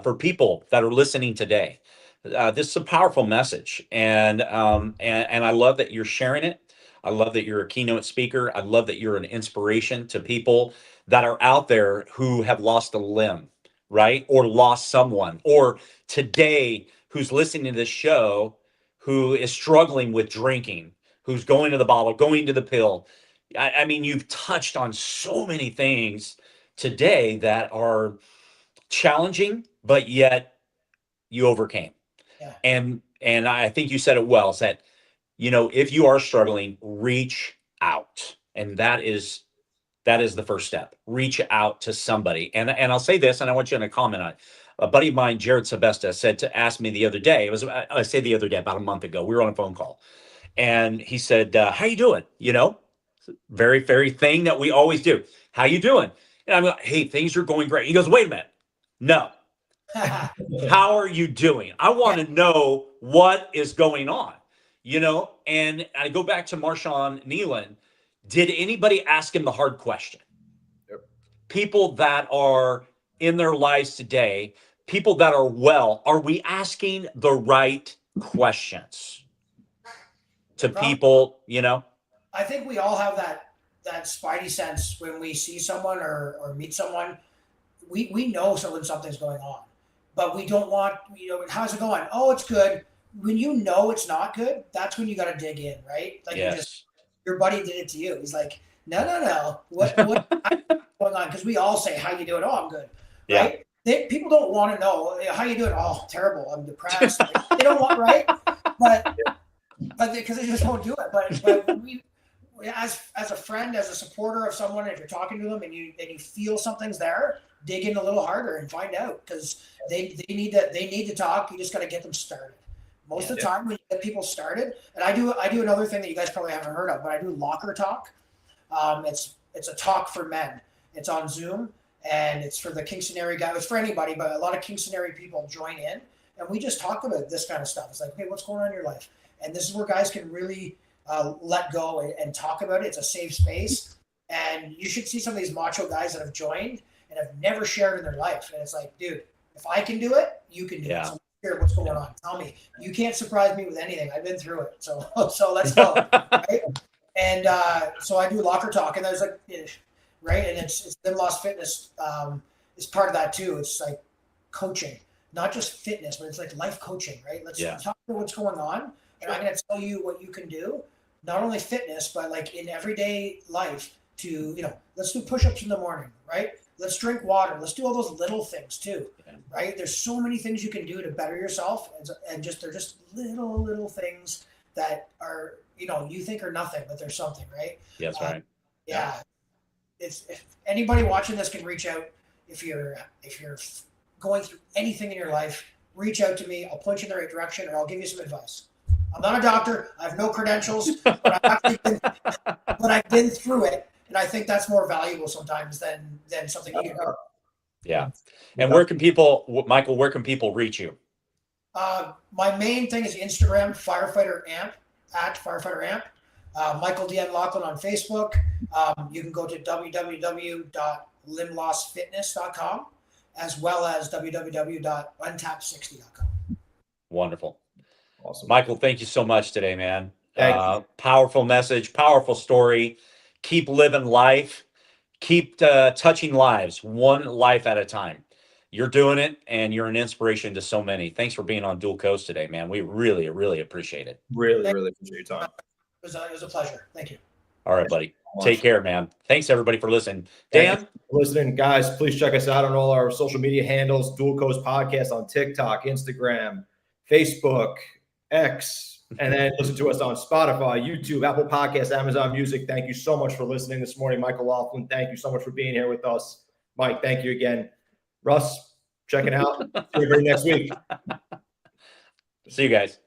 For people that are listening today, this is a powerful message, and I love that you're sharing it. I love that you're a keynote speaker. I love that you're an inspiration to people that are out there who have lost a limb, right? Or lost someone, or today who's listening to this show who is struggling with drinking, who's going to the bottle, going to the pill. I mean, you've touched on so many things today that are challenging, but yet you overcame. Yeah. And I think you said it well, is that, if you are struggling, reach out. And that is the first step. Reach out to somebody. And I'll say this, and I want you to comment on it. A buddy of mine, Jared Sebesta, asked me the other day, about a month ago, we were on a phone call, and he said, how you doing? Very, very thing that we always do. How you doing? And I'm like, hey, things are going great. He goes, wait a minute. No. How are you doing? I want to know what is going on, and I go back to Marshawn Nealon. Did anybody ask him the hard question? Yep. People that are in their lives today, people that are well, are we asking the right questions to people, I think we all have that spidey sense when we see someone or meet someone. We know when something's going on, but we don't want, how's it going? Oh, it's good. When it's not good, that's when you got to dig in, right? Like, yes. Your buddy did it to you. He's like, no. What going on? Because we all say, how you doing? Oh, I'm good. Right? Yeah. People don't want to know, how you doing? Oh, terrible. I'm depressed. They don't want, right? But because they just won't do it. But we, as a friend, as a supporter of someone, if you're talking to them and you feel something's there, dig in a little harder and find out, because they need to talk. You just got to get them started. Most of the time when you get people started, and I do another thing that you guys probably haven't heard of, but I do locker talk. It's a talk for men. It's on Zoom, and it's for the Kingston area guy. It's for anybody, but a lot of Kingston area people join in, and we just talk about this kind of stuff. It's like, hey, what's going on in your life? And this is where guys can really let go and talk about it. It's a safe space, and you should see some of these macho guys that have joined and have never shared in their life. And it's like, dude, if I can do it, you can do it. So here, what's going on? Tell me. You can't surprise me with anything. I've been through it. So let's go. Right? And so I do locker talk, and there's like, right, and it's Lim Lost Fitness is part of that too. It's like coaching, not just fitness, but it's like life coaching, right? Let's talk about what's going on, and I'm going to tell you what you can do, not only fitness, but like in everyday life. To let's do push-ups in the morning, right? Let's drink water. Let's do all those little things too, right? There's so many things you can do to better yourself, and they're just little things that are you think are nothing, but there's something, right? Yeah, that's right. Yeah. If anybody watching this can reach out, if you're going through anything in your life, reach out to me. I'll point you in the right direction, or I'll give you some advice. I'm not a doctor. I have no credentials, but I've been through it, and I think that's more valuable sometimes than something you can cover. Yeah. And where can people, Michael? Where can people reach you? My main thing is Instagram, Firefighter Amp, at Firefighter Amp. Michael D. Laughlin on Facebook. You can go to www.limlostfitness.com, as well as www.untap60.com. Wonderful. Awesome. Michael, thank you so much today, man. Thank you. Powerful message, powerful story. Keep living life. Keep touching lives, one life at a time. You're doing it, and you're an inspiration to so many. Thanks for being on Dual Coast today, man. We really, really appreciate it. Really appreciate your time. It was a pleasure. Thank you. All right, buddy. Take care, man. Thanks, everybody, for listening. Dan? Listening, guys, please check us out on all our social media handles, Dual Coast Podcast on TikTok, Instagram, Facebook, X, and then listen to us on Spotify, YouTube, Apple Podcasts, Amazon Music. Thank you so much for listening this morning. Michael Laughlin, thank you so much for being here with us. Mike, thank you again. Russ, checking out. See you next week. See you guys.